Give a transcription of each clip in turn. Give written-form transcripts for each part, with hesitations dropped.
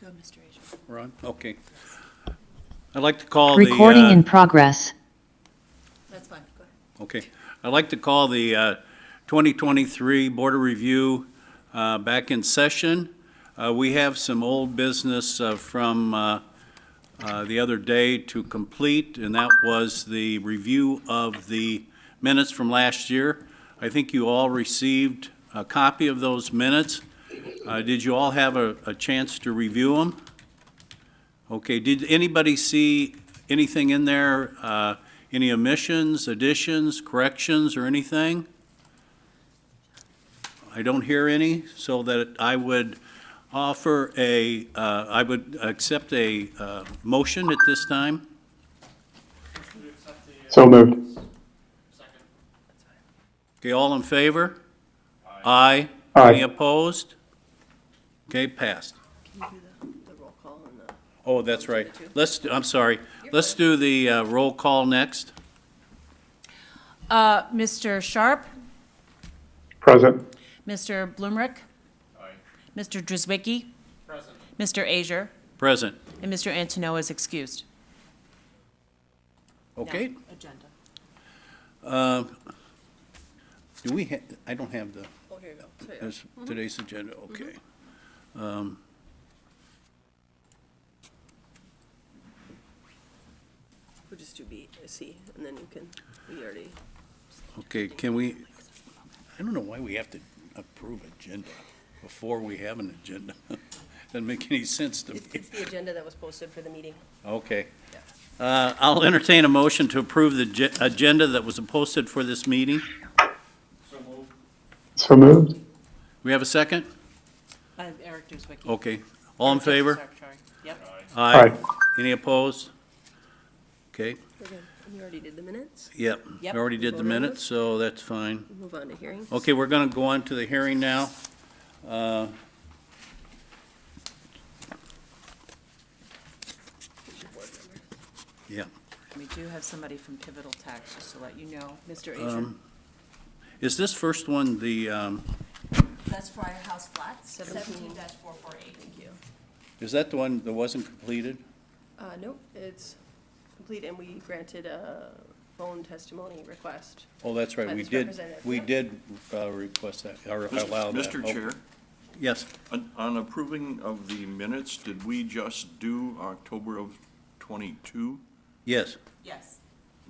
go, Mr. Asia. We're on? Okay. I'd like to call Recording in progress. That's fine, go ahead. Okay. I'd like to call the 2023 Board of Review back in session. We have some old business from the other day to complete, and that was the review of the minutes from last year. I think you all received a copy of those minutes. Did you all have a chance to review them? Okay, did anybody see anything in there, any omissions, additions, corrections, or anything? I don't hear any, so that I would offer I would accept a motion at this time. So moved. Okay, all in favor? Aye. Aye. Any opposed? Okay, passed. Can you do the roll call and the, Oh, that's right. I'm sorry. Let's do the roll call next. Mr. Sharp, Present. Mr. Blumrick. Mr. Drzwicki. Present. Mr. Asia, Present. and Mr. Antino is excused. Okay. Now, agenda. Do we have, I don't have the, Oh, here you go. So, yeah. there's today's agenda, okay. We'll just do B, C, and then you can, we already, Okay, can we, I don't know why we have to approve agenda before we have an agenda. Doesn't make any sense to me. it's the agenda that was posted for the meeting. Okay. I'll entertain a motion to approve the agenda that was posted for this meeting. So moved. We have a second? Eric Drzwicki. Okay. All in favor? Secretary. Yep. Aye. Any opposed? Okay, We're good. And you already did the minutes? yep. Yep. We already did the Vote on minutes, those? so that's fine. Move on to hearings. Okay, we're going to go on to the hearing now. Who's your board member? Yeah. We do have somebody from Pivotal Tax, just to let you know. Mr. Asia. Is this first one the, That's Firehouse Flats, 17-448. Thank you. is that the one that wasn't completed? Nope, it's complete, and we granted a phone testimony request. Oh, that's right, By we this did, representative, we yep. did request that, or allow that. Mr. Oh, Chair, Yes, on approving of the minutes, did we just do October of '22? yes. Yes.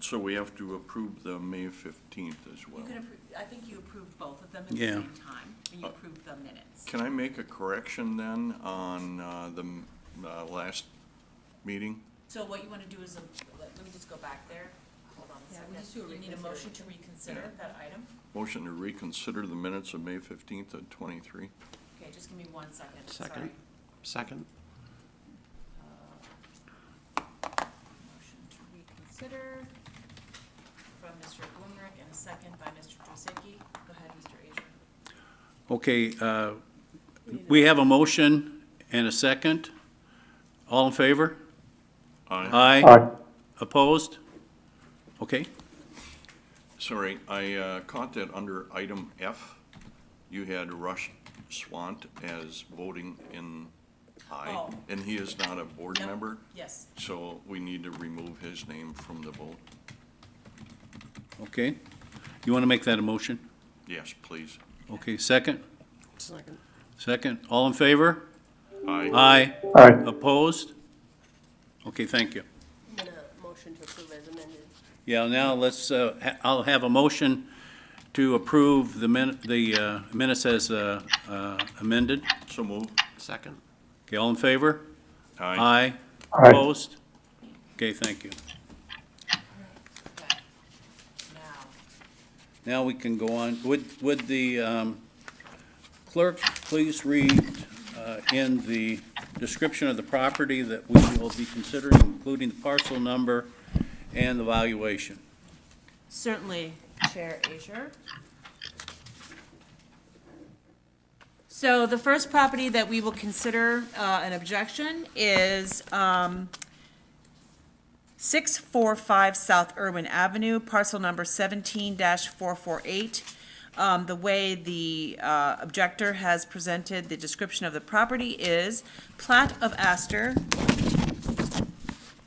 So we have to approve the May 15th as well. You can approve, I think you approved both of them at the Yeah. same time, and you approved the minutes. Can I make a correction then on the last meeting? So what you want to do is, let me just go back there. Hold on a second. You need a motion to reconsider that item? Motion to reconsider the minutes of May 15th at 23. Okay, just give me 1 second. Second. Sorry. Second. Motion to reconsider from Mr. Blumrick and a second by Mr. Drzwicki. Go ahead, Mr. Asia. Okay, we have a motion and a second. All in favor? Aye. Aye. Aye. Opposed? Okay, Sorry, I caught that under item F. You had Rush Swant as voting in aye, Oh. and he is not a board Yep. member, Yes. so we need to remove his name from the vote. okay. You want to make that a motion? Yes, please. Okay, second? Second. Second. All in favor? Aye. Aye. Aye. Opposed? Okay, thank you. I'm gonna motion to approve as amended. Yeah, now let's, I'll have a motion to approve the minutes as amended. So move. Second. Okay, all in favor? Aye. Aye. Aye. Opposed? Okay, thank you. Okay. Now, Now we can go on. Would the clerk please read in the description of the property that we will be considering, including the parcel number and the valuation? certainly, Chair Asia. So the first property that we will consider an objection is 645 South Irwin Avenue, parcel number 17-448. the way the objector has presented the description of the property is plat of Astor,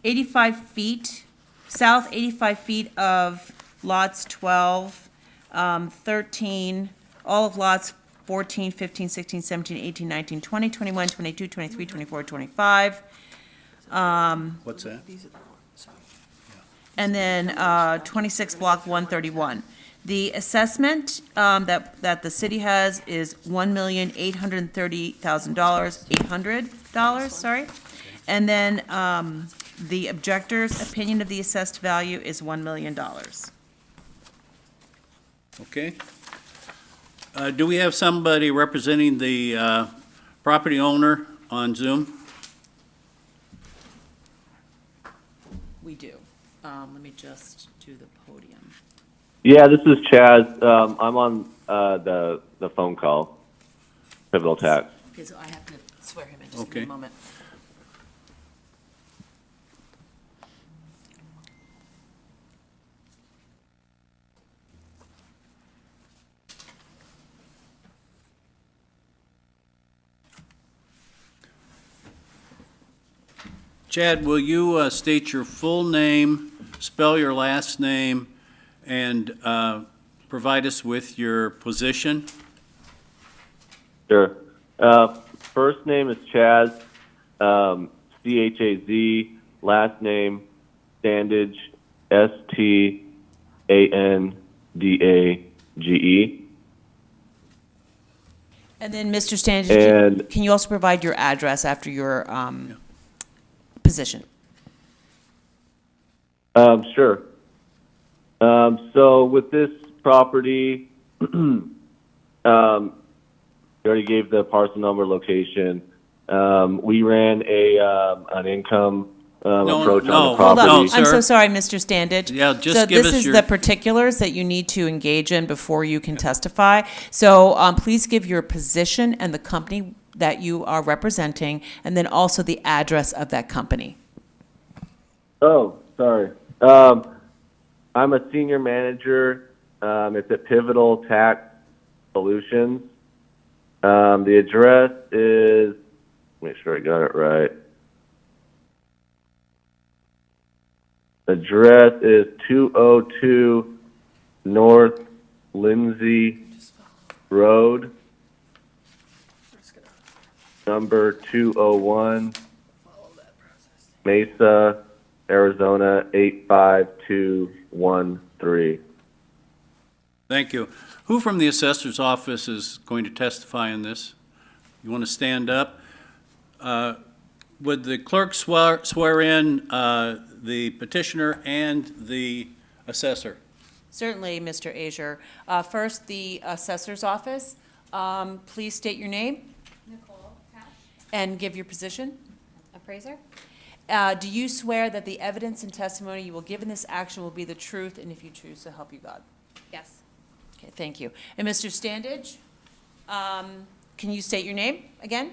85 feet, south 85 feet of lots 12, 13, all of lots 14, 15, 16, 17, 18, 19, 20, 21, 22, 23, 24, 25. What's that? And then 26 block 131. The assessment that the city has is $1,830,000, $800, sorry. And then the objector's opinion of the assessed value is $1 million. Okay. Do we have somebody representing the property owner on Zoom? We do. Let me just do the podium. Yeah, this is Chaz. I'm on the phone call. Pivotal Tax. Okay, so I have to swear him in. Just give me Okay. a moment. Chad, will you state your full name, spell your last name, and provide us with your position? Sure. First name is Chaz, Chaz. Last name Standage, Standage. And then, Mr. Standage, And- can you also provide your address after your position? Sure. So with this property, you already gave the parcel number, location. We ran an income approach no, on the hold Hold property. on, No, I'm so sir. sorry, Mr. Standage. Yeah, just give us So this is your- the particulars that you need to engage in before you can testify. So please give your position and the company that you are representing, and then also the address of that company. Oh, sorry. I'm a senior manager. It's at Pivotal Tax Solutions. The address is, make sure I got it right. Address is 202 North Lindsay Road, number 201, Mesa, Arizona 85213. Thank you. Who from the assessor's office is going to testify in this? You want to stand up? Would the clerk swear in the petitioner and the assessor? Certainly, Mr. Azier. First, the assessor's office. Please state your name Nicole Cash, and give your position. appraiser. Do you swear that the evidence and testimony you will give in this action will be the truth, and if you choose, so help you God? Yes. Okay, thank you. And Mr. Standage, can you state your name again?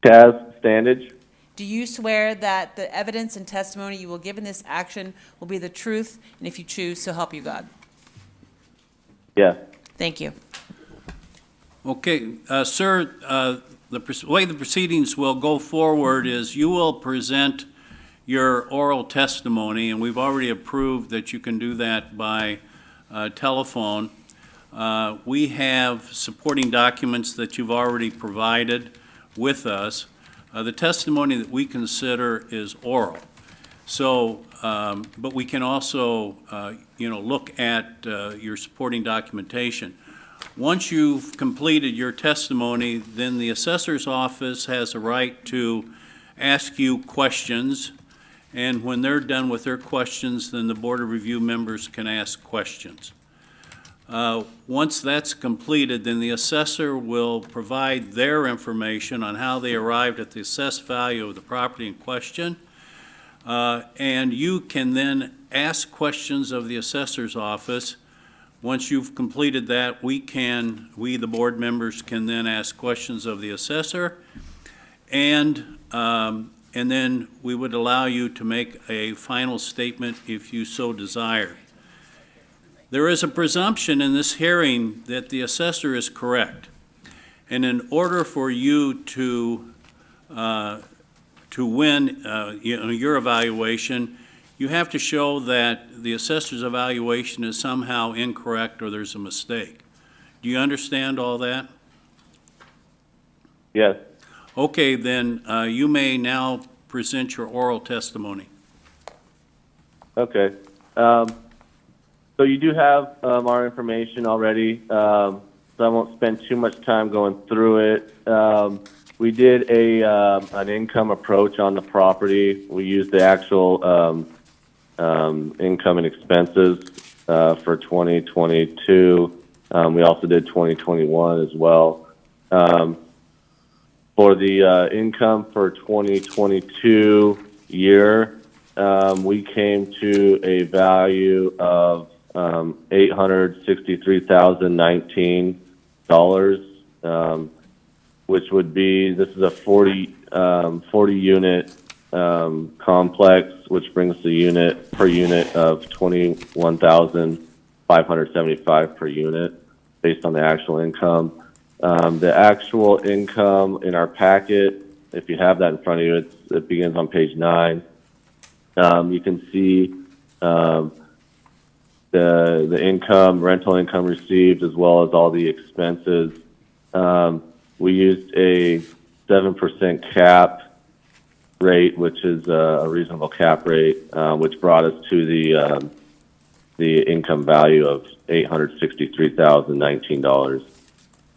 Chaz Standage? Do you swear that the evidence and testimony you will give in this action will be the truth, and if you choose, so help you God? Yes. Thank you. Okay, sir, the way the proceedings will go forward is you will present your oral testimony, and we've already approved that you can do that by telephone. We have supporting documents that you've already provided with us. The testimony that we consider is oral. So, but we can also, look at your supporting documentation. Once you've completed your testimony, then the assessor's office has a right to ask you questions, and when they're done with their questions, then the Board of Review members can ask questions. Once that's completed, then the assessor will provide their information on how they arrived at the assessed value of the property in question, and you can then ask questions of the assessor's office. Once you've completed that, we, the board members, can then ask questions of the assessor, and then we would allow you to make a final statement if you so desire. There is a presumption in this hearing that the assessor is correct. And in order for you to win, your evaluation, you have to show that the assessor's evaluation is somehow incorrect or there's a mistake. Do you understand all that? Yes. Okay, then you may now present your oral testimony. Okay. So you do have our information already, so I won't spend too much time going through it. We did an income approach on the property. We used the actual income and expenses for 2022. We also did 2021 as well. For the income for 2022 year, we came to a value of $863,019, which would be, this is a 40 unit complex, which brings the unit per unit of 21,575 per unit based on the actual income. The actual income in our packet, if you have that in front of you, it begins on page 9. You can see the income, rental income received, as well as all the expenses. We used a 7% cap rate, which is a reasonable cap rate, which brought us to the income value of $863,019.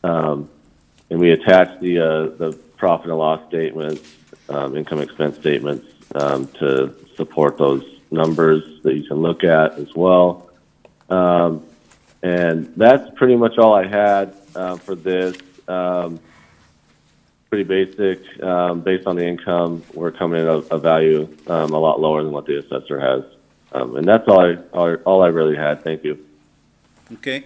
And we attached the profit and loss statements, income expense statements, to support those numbers that you can look at as well. And that's pretty much all I had for this. Pretty basic. Based on the income, we're coming in at a value a lot lower than what the assessor has. And that's all I really had. Thank you. Okay.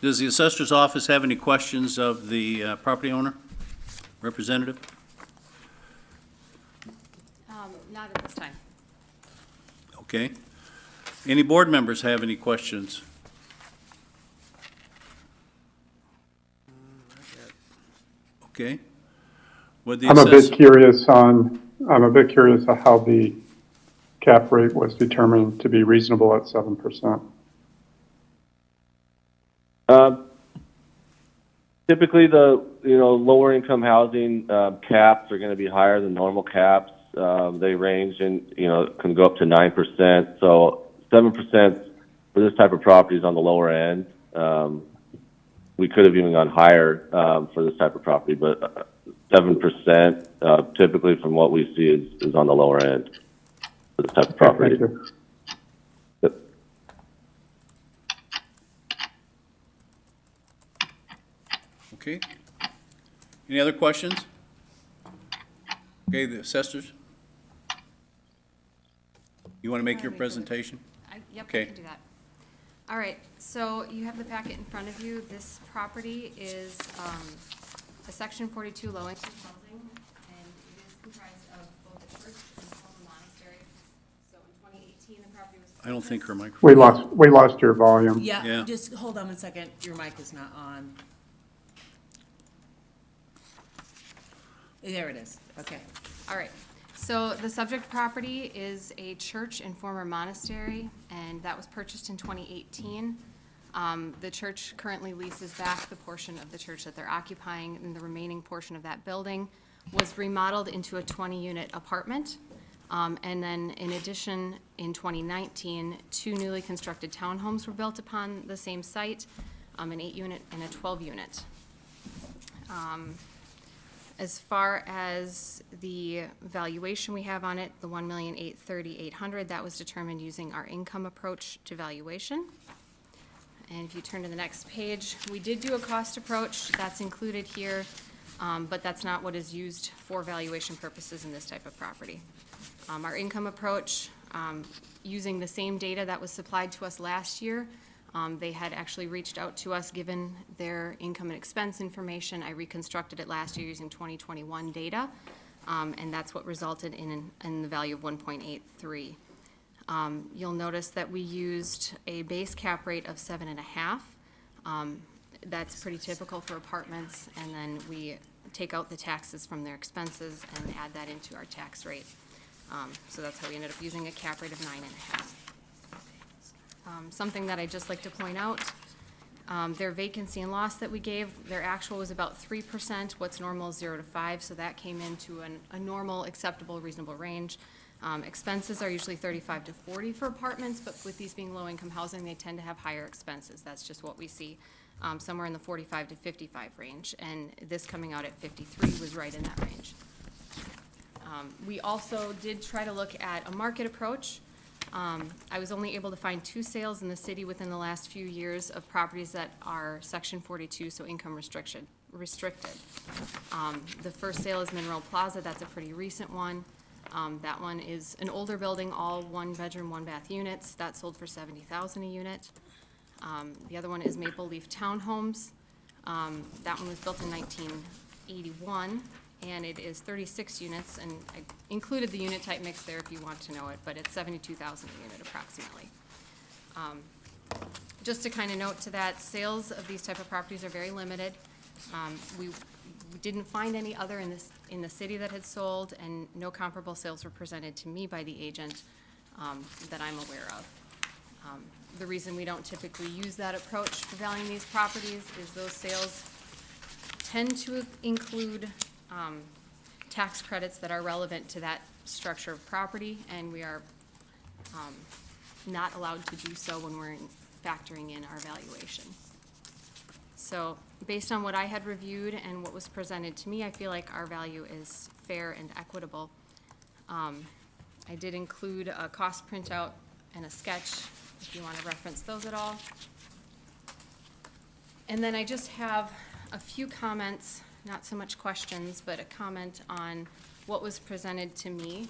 Does the assessor's office have any questions of the property owner, representative? Not at this time. Okay. Any board members have any questions? Okay. Would the I'm a bit assessor, curious on how the cap rate was determined to be reasonable at 7%. Typically, the lower income housing caps are going to be higher than normal caps. They range and can go up to 9%. So 7% for this type of property is on the lower end. We could have even gone higher for this type of property, but 7% typically from what we see is on the lower end for this type of property. Thank you. Yep. okay. Any other questions? Okay, the assessors? You want to make your presentation? Yep, Okay. I can do that. All right, so you have the packet in front of you. This property is a Section 42 low-income housing, and it is comprised of both a church and a former monastery. So in 2018, the property was I don't think her purchased. microphone. We lost your volume. Yeah. Yeah, just hold on one second. Your mic is not on. There it is. Okay. All right, so the subject property is a church and former monastery, and that was purchased in 2018. The church currently leases back the portion of the church that they're occupying, and the remaining portion of that building was remodeled into a 20-unit apartment. And then in addition, in 2019, 2 newly constructed townhomes were built upon the same site, an 8-unit and a 12-unit. As far as the valuation we have on it, the $1,830,800, that was determined using our income approach to valuation. And if you turn to the next page, we did do a cost approach, that's included here, but that's not what is used for valuation purposes in this type of property. Our income approach, using the same data that was supplied to us last year, they had actually reached out to us, given their income and expense information. I reconstructed it last year using 2021 data, and that's what resulted in the value of 1.83. You'll notice that we used a base cap rate of 7.5. That's pretty typical for apartments, and then we take out the taxes from their expenses and add that into our tax rate. So that's how we ended up using a cap rate of 9.5. Something that I'd just like to point out, their vacancy and loss that we gave, their actual was about 3%, what's normal is 0 to 5, so that came into a normal, acceptable, reasonable range. Expenses are usually 35 to 40 for apartments, but with these being low-income housing, they tend to have higher expenses. That's just what we see, somewhere in the 45 to 55 range, and this coming out at 53 was right in that range. We also did try to look at a market approach. I was only able to find 2 sales in the city within the last few years of properties that are Section 42, so income restricted. The first sale is Monroe Plaza, that's a pretty recent one. That one is an older building, all 1-bedroom, 1-bath units, that sold for $70,000 a unit. The other one is Maple Leaf Townhomes. That one was built in 1981, and it is 36 units, and I included the unit type mix there if you want to know it, but it's $72,000 a unit approximately. Just to kind of note to that, sales of these type of properties are very limited. We didn't find any other in the city that had sold, and no comparable sales were presented to me by the agent that I'm aware of. The reason we don't typically use that approach for valuing these properties is those sales tend to include tax credits that are relevant to that structure of property, and we are not allowed to do so when we're factoring in our valuation. So based on what I had reviewed and what was presented to me, I feel like our value is fair and equitable. I did include a cost printout and a sketch, if you want to reference those at all. And then I just have a few comments, not so much questions, but a comment on what was presented to me.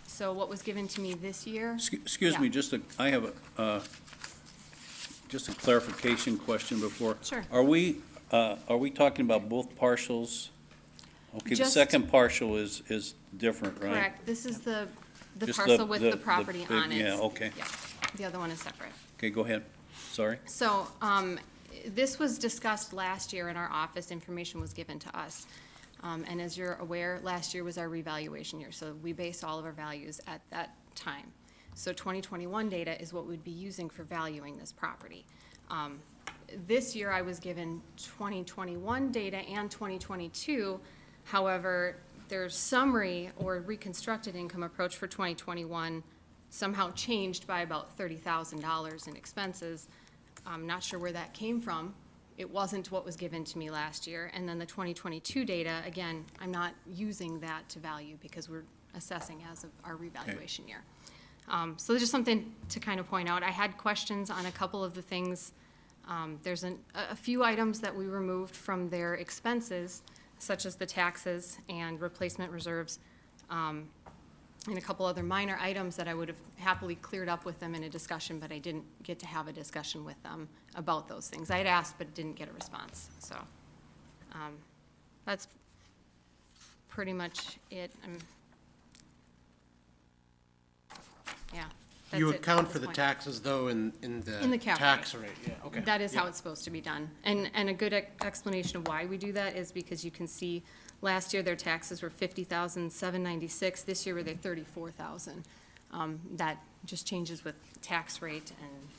So what was given to me this year. Excuse me, Yeah. I have just a clarification question before. Sure. Are we talking about both partials? Okay, the Just- second partial is different, right? Correct, this is the Just parcel with the the property big- on it. yeah, okay. Yeah, the other one is separate. Okay, go ahead. Sorry. So, this was discussed last year in our office, information was given to us. And as you're aware, last year was our revaluation year, so we base all of our values at that time. So 2021 data is what we'd be using for valuing this property. This year, I was given 2021 data and 2022. However, their summary or reconstructed income approach for 2021 somehow changed by about $30,000 in expenses. I'm not sure where that came from. It wasn't what was given to me last year. And then the 2022 data, again, I'm not using that to value because we're assessing as of our revaluation year. So just something to kind of point out. I had questions on a couple of the things. There's a few items that we removed from their expenses, such as the taxes and replacement reserves, and a couple other minor items that I would have happily cleared up with them in a discussion, but I didn't get to have a discussion with them about those things. I had asked, but didn't get a response, so that's pretty much it. Yeah, that's You it at account this for the point. taxes, though, in In the the cap tax rate, yeah, okay. That is how Yeah. it's supposed to be done. And a good explanation of why we do that is because you can see, last year their taxes were $50,796, this year they're $34,000. That just changes with tax rate and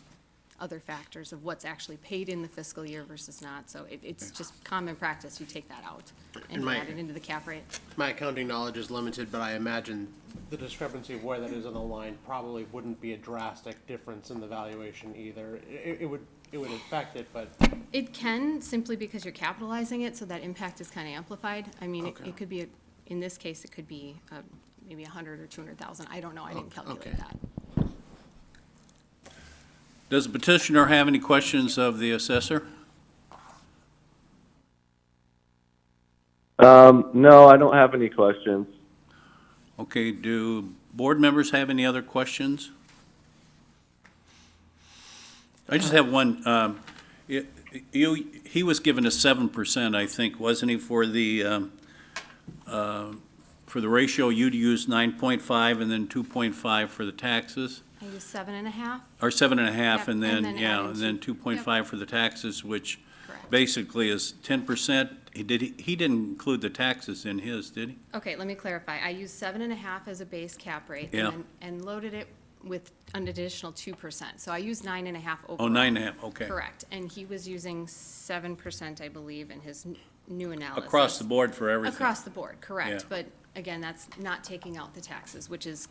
other factors of what's actually paid in the fiscal year versus not. So it's just common practice, you take that out and And you my- add it into the cap rate. My accounting knowledge is limited, but I imagine the discrepancy of where that is on the line probably wouldn't be a drastic difference in the valuation either. It would affect it, but, It can, simply because you're capitalizing it, so that impact is kind of amplified. I mean, Okay. it could be, in this case, it could be maybe 100 or 200,000. I don't know, I didn't calculate okay. that. Does the petitioner have any questions of the assessor? No, I don't have any questions. Okay, do board members have any other questions? I just have one. He was given a 7%, I think, wasn't he, for for the ratio, you'd use 9.5 and then 2.5 for the taxes, I use 7.5. or 7.5, Yep, and then, add yeah, in and then two. 2.5 for the taxes, which Correct. basically is 10%. He didn't include the taxes in his, did he? Okay, let me clarify. I used 7.5 as a base cap rate. Yeah. And loaded it with an additional 2%. So I used 9.5 overall. Oh, 9.5, okay. Correct. And he was using 7%, I believe, in his new analysis. Across the board for everything. Across the board, correct. Yeah. But again, that's not taking out the taxes, which is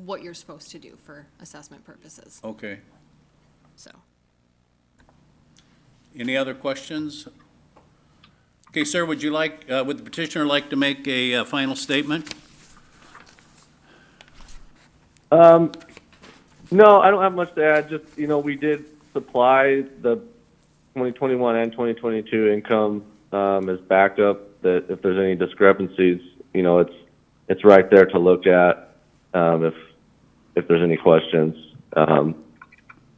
what you're supposed to do for assessment purposes, Okay. so. Any other questions? Okay, sir, would the petitioner like to make a final statement? No, I don't have much to add. Just, we did supply the 2021 and 2022 income as backup, that if there's any discrepancies, it's right there to look at if there's any questions. And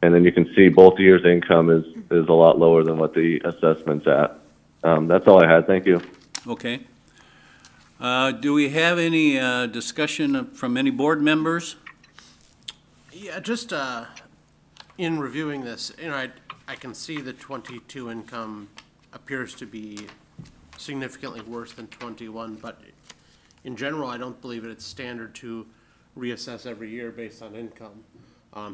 then you can see both years' income is a lot lower than what the assessment's at. That's all I had. Thank you. Okay. Do we have any discussion from any board members? Yeah, just in reviewing this, I can see the 22 income appears to be significantly worse than 21, but in general, I don't believe it's standard to reassess every year based on income.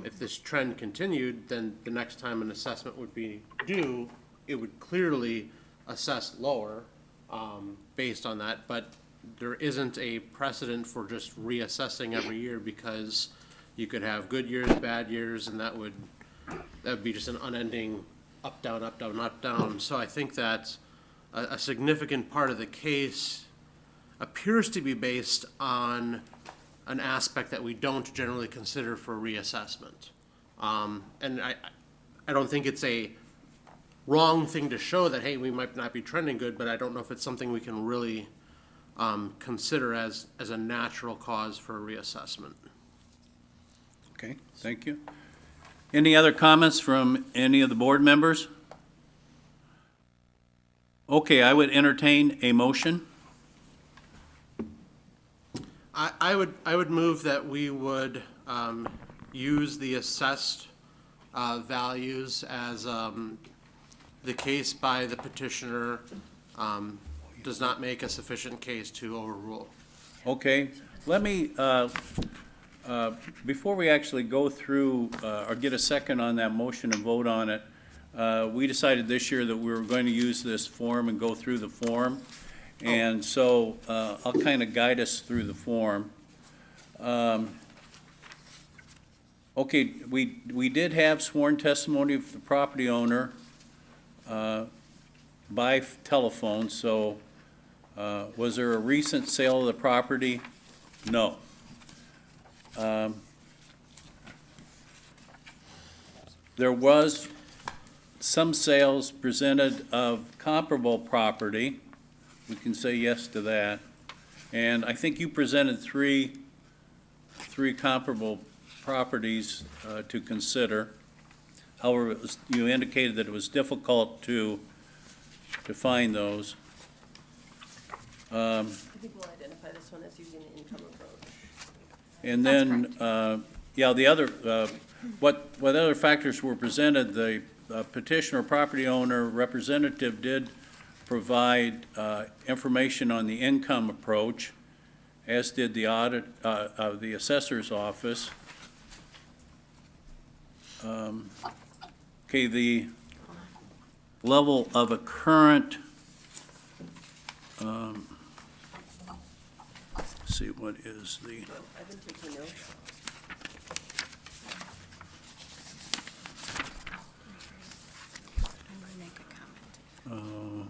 If this trend continued, then the next time an assessment would be due, it would clearly assess lower based on that, but there isn't a precedent for just reassessing every year, because you could have good years, bad years, and that would be just an unending up, down, up, down, up, down. So I think that a significant part of the case appears to be based on an aspect that we don't generally consider for reassessment. And I don't think it's a wrong thing to show that, hey, we might not be trending good, but I don't know if it's something we can really consider as a natural cause for a reassessment. Okay, thank you. Any other comments from any of the board members? Okay, I would entertain a motion. I would move that we would use the assessed values as the case by the petitioner does not make a sufficient case to overrule. Okay, let me, before we actually go through or get a second on that motion and vote on it, we decided this year that we were going to use this form and go through the form. And so I'll kind of guide us through the form. Okay, we did have sworn testimony of the property owner by telephone, so was there a recent sale of the property? No. There was some sales presented of comparable property. We can say yes to that. And I think you presented three comparable properties to consider. However, you indicated that it was difficult to find those. I think we'll identify this one as using the income approach. And That's then, yeah, the other, what other factors were presented, the petitioner, property owner representative did provide information on the income approach, as did the audit, of the assessor's office. Okay, the level of a current, let's see, what is the, I've been taking notes. I'm going to make a comment.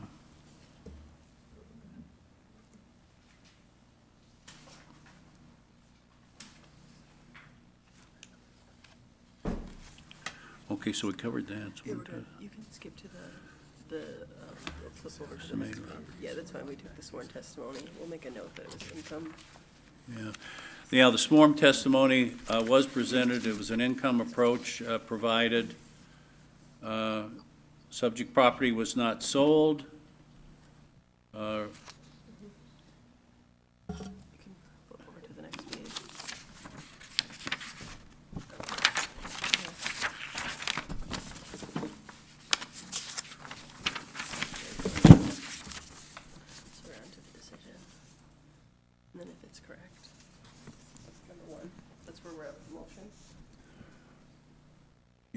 okay, so we covered that. So Yeah, we're we're good. You can skip to we'll flip over to the Estimated. next one. Yeah, that's fine, we took the sworn testimony. We'll make a note that it was income. Yeah. Yeah, the sworn testimony was presented. It was an income approach provided. Subject property was not sold.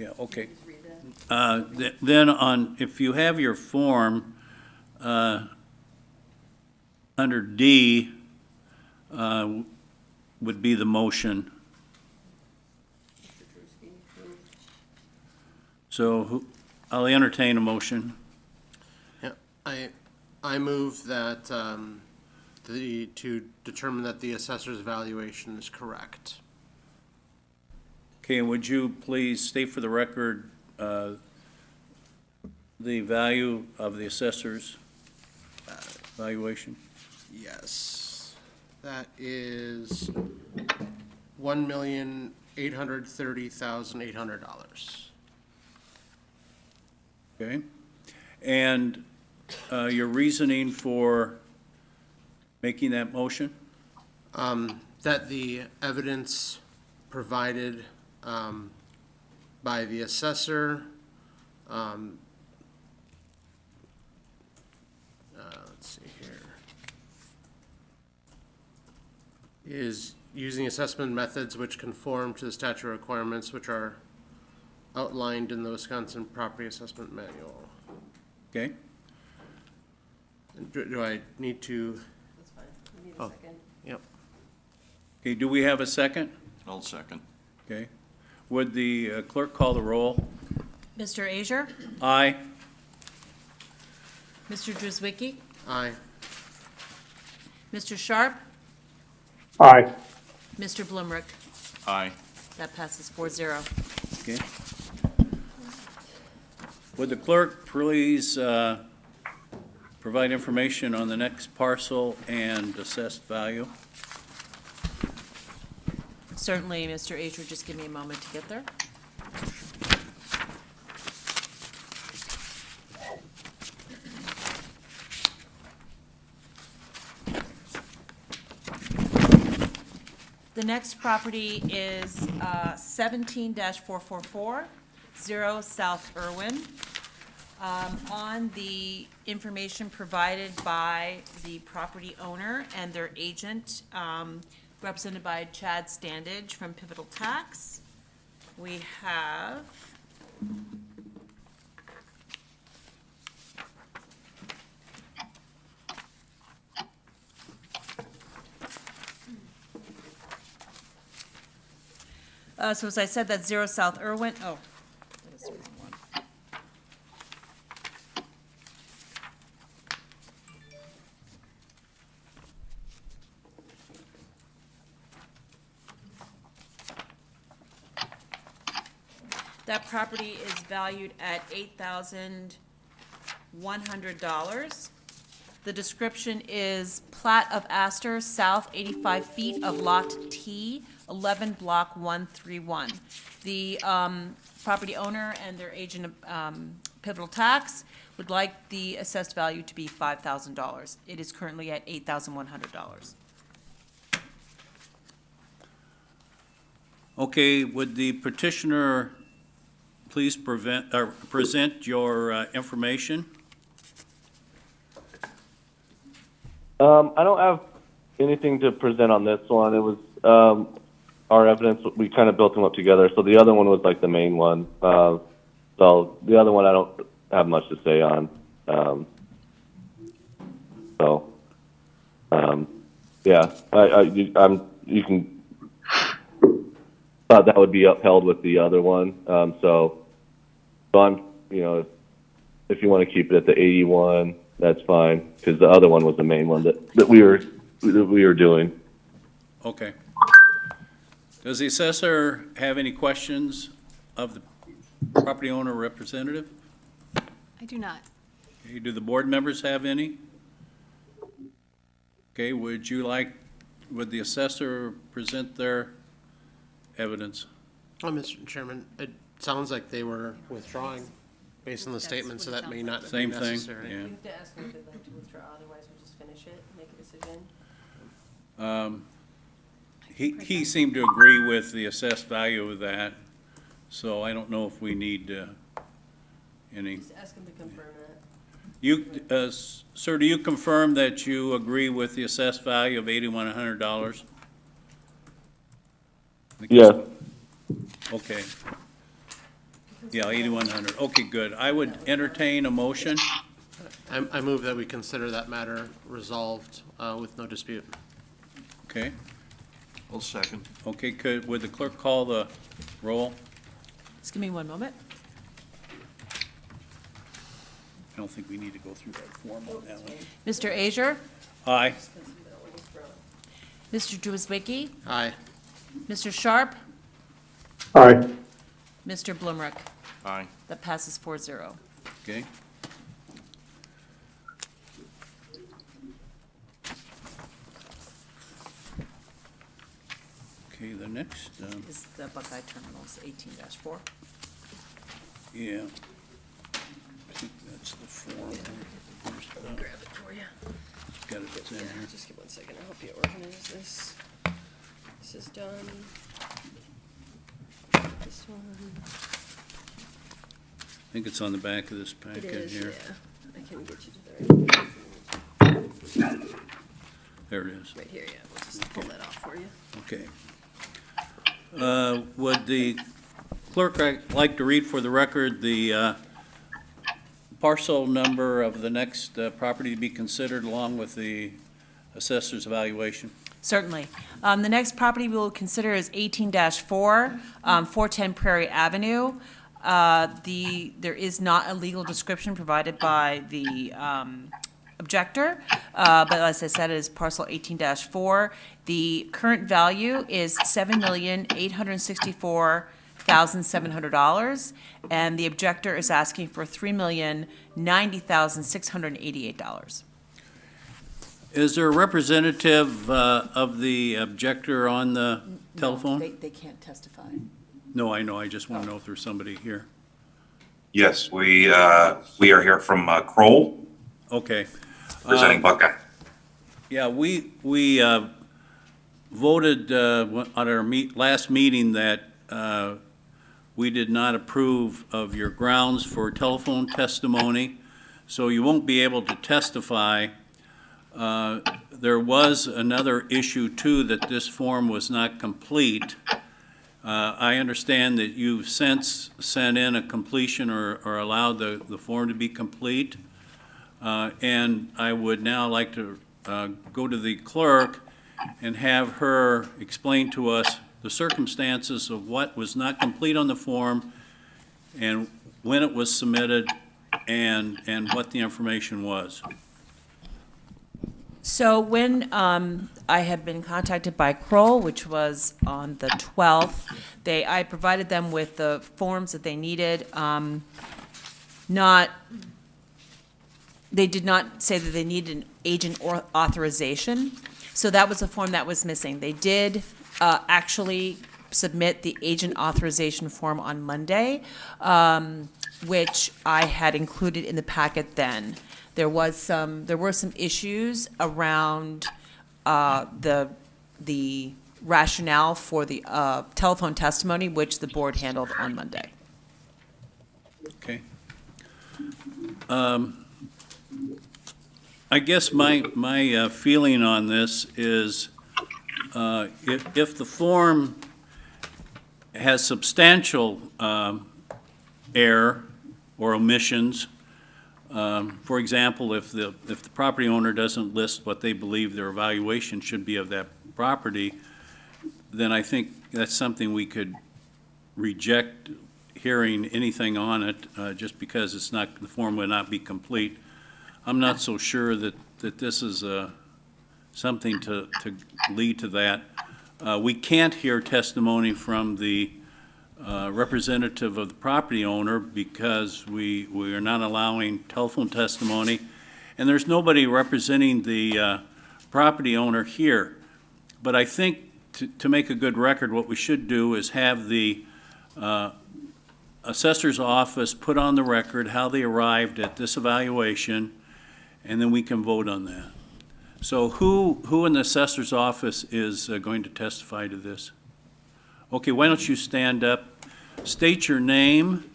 Yeah, okay. Then on, if you have your form, under D, would be the motion. So I'll entertain a motion. Yeah, I move that, to determine that the assessor's valuation is correct. Okay, and would you please state for the record the value of the assessor's valuation? Yes, that is $1,830,800. Okay? And your reasoning for making that motion? That the evidence provided by the assessor, let's see here, is using assessment methods which conform to the statutory requirements which are outlined in the Wisconsin Property Assessment Manual. Okay? Do I need to? That's fine. We need Oh. a second. Yep. Okay, do we have a second? I'll second. Okay. Would the clerk call the roll? Mr. Asia? Aye. Mr. Drewzwicki? Aye. Mr. Sharp? Aye. Mr. Blumrick? Aye. That passes 4-0. Okay. Would the clerk please provide information on the next parcel and assessed value? Certainly, Mr. Asia, just give me a moment to get there. The next property is 17-444, 0 South Irwin. On the information provided by the property owner and their agent, represented by Chad Standage from Pivotal Tax, we have so as I said, that's 0 South Irwin, oh, that is the wrong one. That property is valued at $8,100. The description is plat of Astor, south 85 feet of Lot T, 11 Block 131. The property owner and their agent, Pivotal Tax, would like the assessed value to be $5,000. It is currently at $8,100. Okay, would the petitioner please present your information? I don't have anything to present on this one. It was our evidence. We kind of built them up together. So the other one was like the main one. So the other one I don't have much to say on. Yeah, you can thought that would be upheld with the other one. So I'm, if you want to keep it at the 81, that's fine, because the other one was the main one that we were doing. Okay. Does the assessor have any questions of the property owner representative? I do not. Okay, do the board members have any? Okay, would the assessor present their evidence? Well, Mr. Chairman, it sounds like they were withdrawing based on the That's statement, so what it that may sounds not be Same thing, necessary. yeah. We have to ask them if they'd like to withdraw, otherwise we'll just finish it, make a decision. He seemed to agree with the assessed value of that, so I don't know if we need any. Just ask them to confirm that. Sir, do you confirm that you agree with the assessed value of $8,100? Yes. Okay. Yeah, 8,100. Okay, good. I would entertain a motion. I move that we consider that matter resolved with no dispute. Okay, I'll second. okay, would the clerk call the roll? Just give me one moment. I don't think we need to go through that form on that one. Mr. Asia, Aye. Mr. Drewizwicki, Aye. Mr. Sharp, Aye. Mr. Blumrick. Aye. That passes 4-0. Okay. Okay, the next, Is the Buckeye Terminals 18-4. yeah. I think that's the form. Where's Grab it for you. got it in here. Just give 1 second. I hope you organize this. This is done. This one. I think it's on the back of this It packet is, here. yeah. I can get you to the There it is. right here, yeah. We'll just pull that off for you. Okay. Would the clerk like to read for the record the parcel number of the next property to be considered along with the assessor's evaluation? Certainly. The next property we will consider is 18-4, 410 Prairie Avenue. There is not a legal description provided by the objector, but as I said, it is parcel 18-4. The current value is $7,864,700, and the objector is asking for $3,090,688. Is there a representative of the objector on the telephone? They can't testify. No, I know. I just want to know if there's somebody here. Yes, we are here from Kroll, Okay. presenting Buckeye. Yeah, we voted on our last meeting that we did not approve of your grounds for telephone testimony, so you won't be able to testify. There was another issue, too, that this form was not complete. I understand that you've since sent in a completion or allowed the form to be complete. And I would now like to go to the clerk and have her explain to us the circumstances of what was not complete on the form and when it was submitted and what the information was. So when I had been contacted by Kroll, which was on the 12th, I provided them with the forms that they needed. They did not say that they needed an agent or authorization, so that was a form that was missing. They did actually submit the agent authorization form on Monday, which I had included in the packet then. There were some issues around the rationale for the telephone testimony, which the board handled on Monday. Okay. I guess my feeling on this is if the form has substantial error or omissions, for example, if the property owner doesn't list what they believe their evaluation should be of that property, then I think that's something we could reject hearing anything on it, just because the form would not be complete. I'm not so sure that this is something to lead to that. We can't hear testimony from the representative of the property owner because we are not allowing telephone testimony, and there's nobody representing the property owner here. But I think to make a good record, what we should do is have the assessor's office put on the record how they arrived at this evaluation, and then we can vote on that. So who in the assessor's office is going to testify to this? Okay, why don't you stand up, state your name,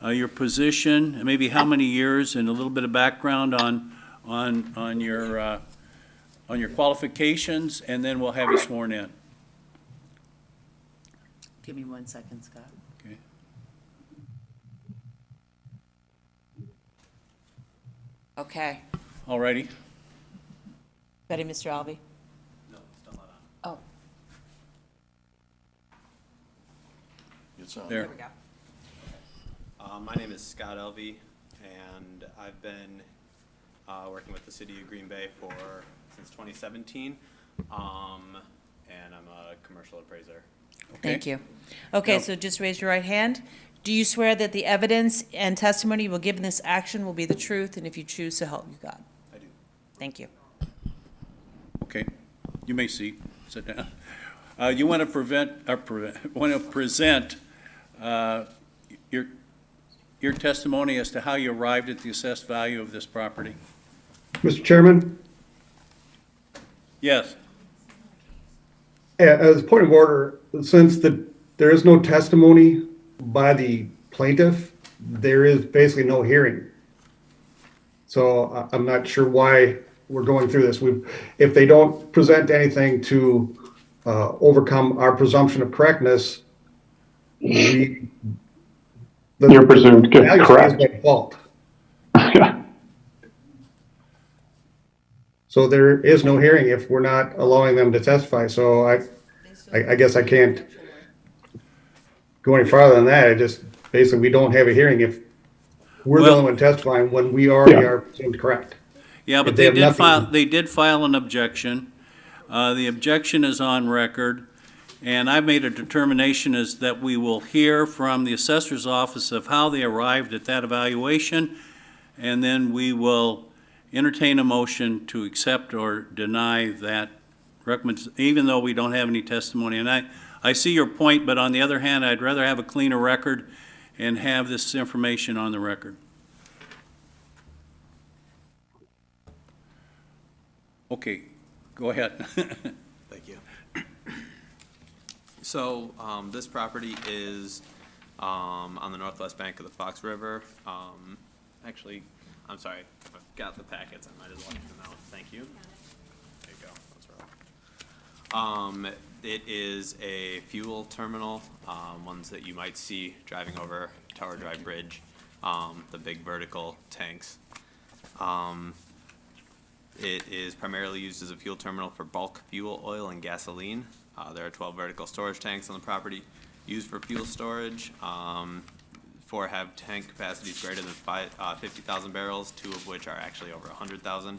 your position, and maybe how many years, and a little bit of background on your qualifications, and then we'll have you sworn in. Give me 1 second, Scott. Okay. Okay. All righty. Ready, Mr. Alvey? No, still not on. Oh, It's on. There. there we go. My name is Scott Elvey, and I've been working with the city of Green Bay since 2017, and I'm a commercial appraiser. Thank you. Okay, Yep. so just raise your right hand. Do you swear that the evidence and testimony you will give in this action will be the truth, and if you choose, so help you God? I do. Thank you. Okay, you may sit down. You want to present your testimony as to how you arrived at the assessed value of this property? Mr. Chairman, Yes, as a point of order, since there is no testimony by the plaintiff, there is basically no hearing. So I'm not sure why we're going through this. If they don't present anything to overcome our presumption of correctness, You're presumed value correct. is by default. So there is no hearing if we're not allowing them to testify. So I guess I can't go any farther than that. Basically, we don't have a hearing if we're the Well- only one testifying when we already Yeah. are presumed correct. yeah, but If they have nothing- they did file an objection. The objection is on record, and I've made a determination is that we will hear from the assessor's office of how they arrived at that evaluation, and then we will entertain a motion to accept or deny that recommend, even though we don't have any testimony. And I see your point, but on the other hand, I'd rather have a cleaner record and have this information on the record. Okay, go ahead. Thank you. So, this property is on the northwest bank of the Fox River. Actually, I'm sorry, I've got the packets, I might as well let them out. Thank you. There you go. That's right. It is a fuel terminal, ones that you might see driving over Tower Drive Bridge, the big vertical tanks. It is primarily used as a fuel terminal for bulk fuel oil and gasoline. There are 12 vertical storage tanks on the property used for fuel storage. 4 have tank capacities greater than 50,000 barrels, 2 of which are actually over 100,000,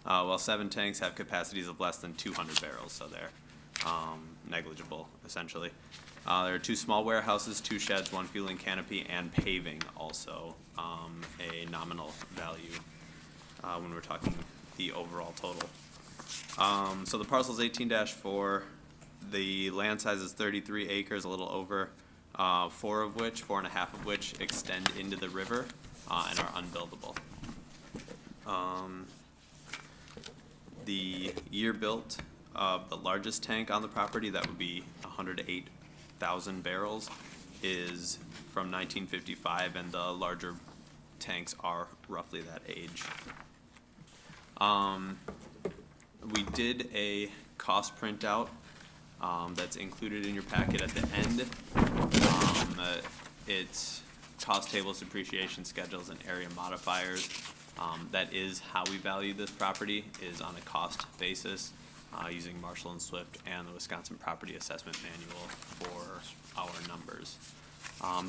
while 7 tanks have capacities of less than 200 barrels, so they're negligible, essentially. There are 2 small warehouses, 2 sheds, 1 fueling canopy, and paving also, a nominal value when we're talking the overall total. So the parcel's 18-4. The land size is 33 acres, a little over, 4.5 of which extend into the river and are unbuildable. The year built of the largest tank on the property, that would be 108,000 barrels, is from 1955, and the larger tanks are roughly that age. We did a cost printout that's included in your packet at the end. It's cost tables, depreciation schedules, and area modifiers. That is how we value this property, is on a cost basis, using Marshall and Swift and the Wisconsin Property Assessment Manual for our numbers.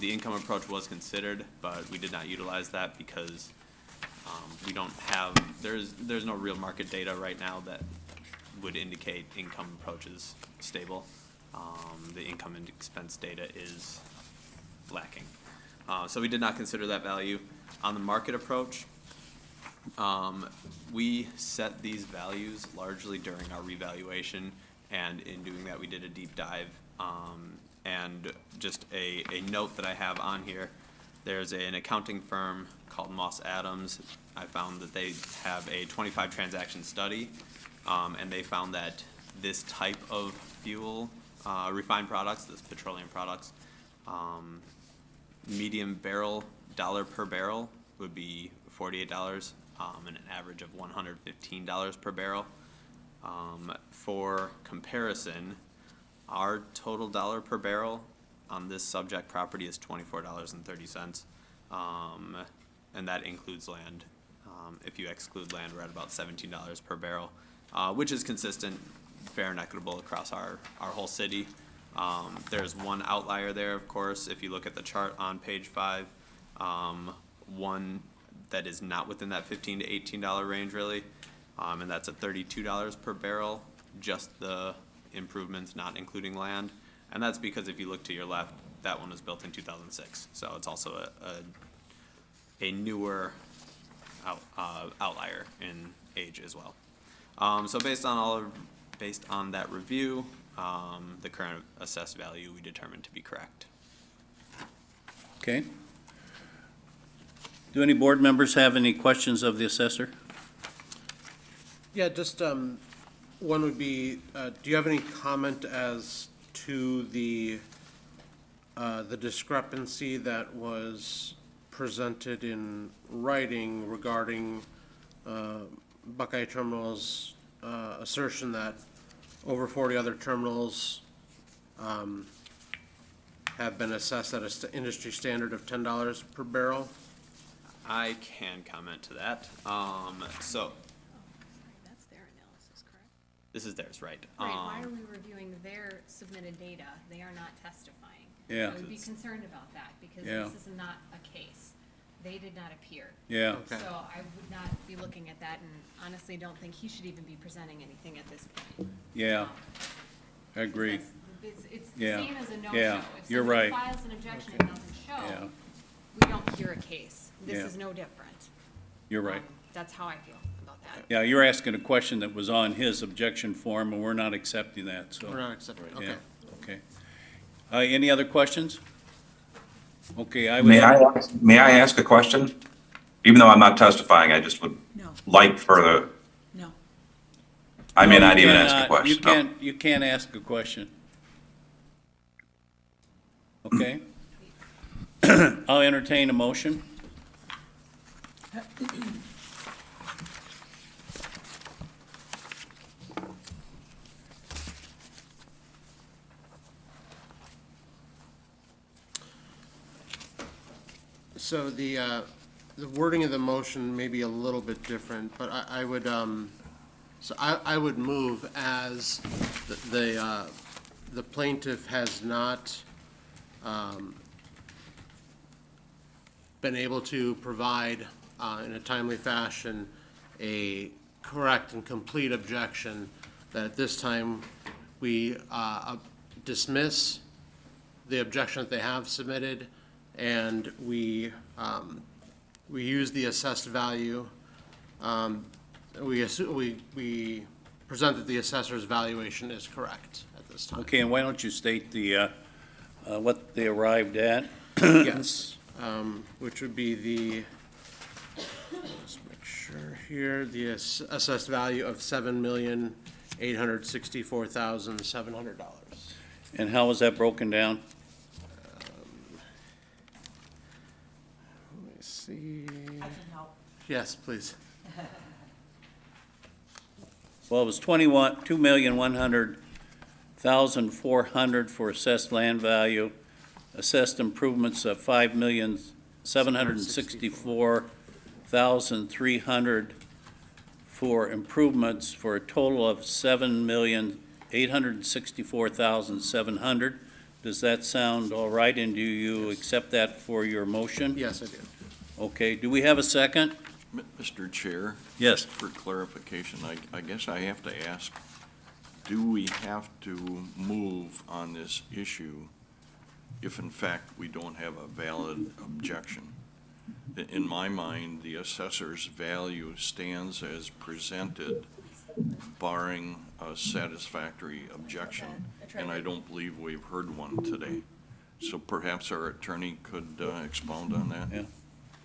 The income approach was considered, but we did not utilize that because we don't have, there's no real market data right now that would indicate income approach is stable. The income and expense data is lacking. So we did not consider that value. On the market approach, we set these values largely during our revaluation, and in doing that, we did a deep dive. And just a note that I have on here, there's an accounting firm called Moss Adams. I found that they have a 25 transaction study, and they found that this type of fuel, refined products, this petroleum products, medium barrel, dollar per barrel would be $48, and an average of $115 per barrel. For comparison, our total dollar per barrel on this subject property is $24.30, and that includes land. If you exclude land, we're at about $17 per barrel, which is consistent, fair and equitable across our whole city. There's one outlier there, of course, if you look at the chart on page 5, one that is not within that $15 to $18 range really, and that's at $32 per barrel, just the improvements, not including land. And that's because if you look to your left, that one was built in 2006, so it's also a newer outlier in age as well. So based on that review, the current assessed value we determined to be correct. Okay. Do any board members have any questions of the assessor? Yeah, just, one would be, do you have any comment as to the discrepancy that was presented in writing regarding, Buckeye Terminal's, assertion that over 40 other terminals, have been assessed at an industry standard of $10 per barrel? I can comment to that. So That's their analysis, correct? this is theirs, right? Right, why are we reviewing their submitted data? They are not testifying. Yeah. I would be concerned about that, because Yeah. this is not a case. They did not appear. Yeah. Okay. So I would not be looking at that, and honestly don't think he should even be presenting anything at this point. Yeah, I agree. It's the Yeah. same as a no-show. Yeah, If you're somebody right. files an objection and doesn't Yeah, show, we don't hear a case. This Yeah. is no different. you're right. That's how I feel about that. Yeah, you're asking a question that was on his objection form, and we're not accepting that, so. We're not accepting, Yeah, okay. okay. Any other questions? Okay, May I ask a question? Even though I'm not testifying, I just would No, like for the, no. I may No, not you even ask a cannot. question. You can't ask a question. Okay? I'll entertain a motion. So the wording of the motion may be a little bit different, but I would, so I would move as the plaintiff has not, been able to provide, in a timely fashion, a correct and complete objection, that at this time, we, dismiss the objection that they have submitted, and we use the assessed value. We present that the assessor's valuation is correct at this time. Okay, and why don't you state the, what they arrived at? Yes, which would be the, let's make sure here, the assessed value of $7,864,700. And how was that broken down? Let me see. I can help. Yes, please. Well, it was 2,100,400 for assessed land value, assessed improvements of 5,764,300 for improvements, for a total of 7,864,700. Does that sound all right, and do you accept that for your motion? Yes, I do. Okay, do we have a second? Mr. Chair? Yes. For clarification, I guess I have to ask, do we have to move on this issue if in fact we don't have a valid objection? In my mind, the assessor's value stands as presented barring a satisfactory objection, and I don't believe we've heard one today. So perhaps our attorney could expound on that? Yeah.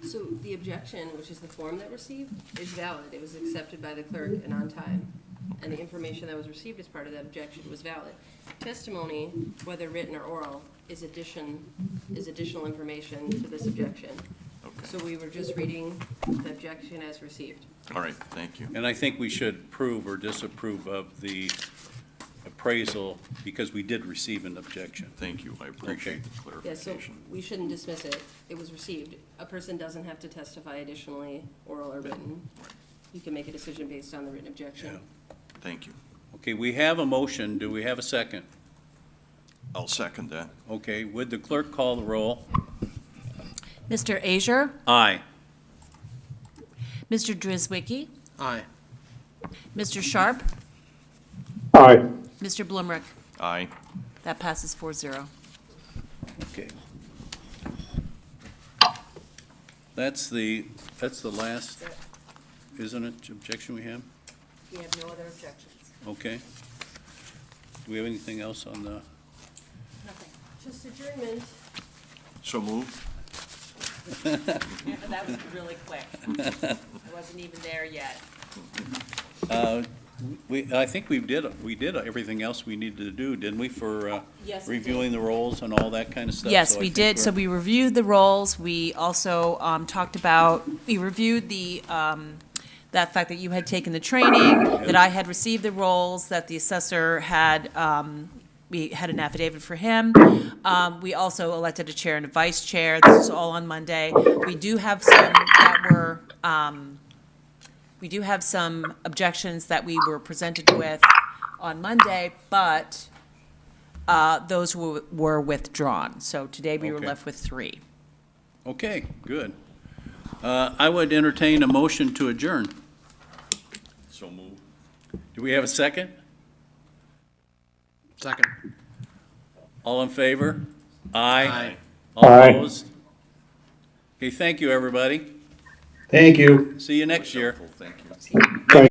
So the objection, which is the form that received, is valid. It was accepted by the clerk and on time. And the information that was received as part of that objection was valid. Testimony, whether written or oral, is additional information to this objection. Okay, So we were just reading the objection as received. all right, thank you. And I think we should approve or disapprove of the appraisal because we did receive an objection. Thank you, I appreciate the Yeah, so clarification. we shouldn't dismiss it. It was received. A person doesn't have to testify additionally, oral or written. You can make a decision based on the written objection. Thank you. Okay, we have a motion. Do we have a second? I'll second that. Okay, would the clerk call the roll? Mr. Asia? Aye. Mr. Drizwicki? Aye. Mr. Sharp? Aye. Mr. Blumrick? Aye. That passes 4-0. Okay. That's the last, isn't it, objection we have? We have no other objections. Okay. Do we have anything else on the, Nothing. Just adjournment. So moved? That was really quick. I wasn't even there yet. I think we did everything else we needed to do, didn't we, for Yes, we did. reviewing the rolls and all that kind of stuff? Yes, So I we think did. So we're- we reviewed the roles. We also talked about, we reviewed the, that fact that you had taken the training, that I had received the roles, that the assessor had, we had an affidavit for him. We also elected a chair and a vice chair. This is all on Monday. We do have some that were, we do have some objections that we were presented with on Monday, but those were withdrawn. So today we were Okay. left with 3. Okay, good. I would entertain a motion to adjourn. So moved. Do we have a second? Second. All in favor? Aye. Aye. All Aye. opposed? Okay, thank you, everybody. Thank you. See you next year. Thank you. Thank